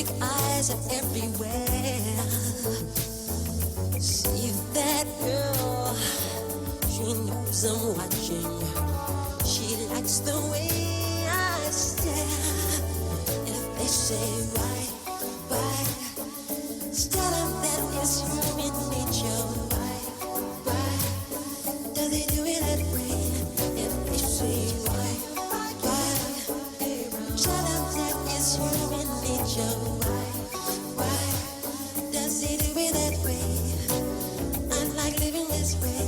big eyes are everywhere. See that girl, she knows I'm watching. She likes the way I stare. If they say why, tell them that it's human nature. Why, does he do it that way? If they say why, tell them that it's human nature. Why, does he do it that way? I like living this way.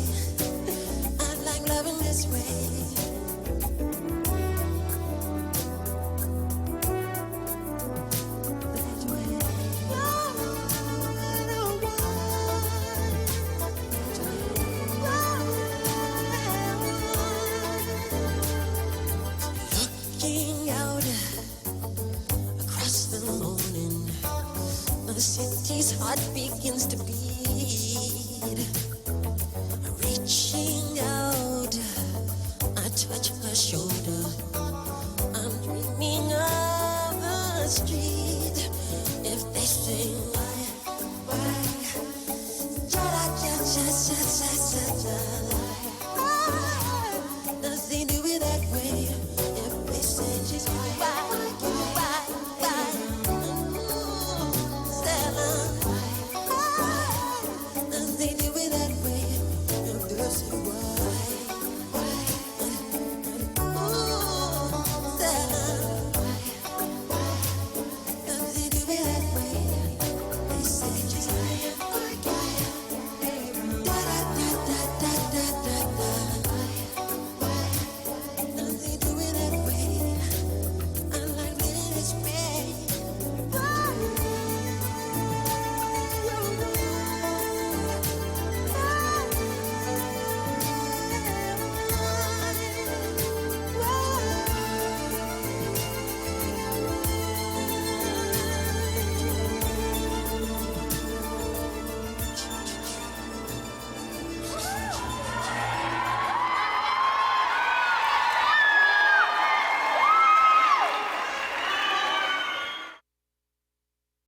I like loving this way. Looking out across the morning, the city's heart begins to beat. Reaching out, I touch her shoulder. I'm dreaming of the street. If they say why, cha cha cha cha cha cha cha.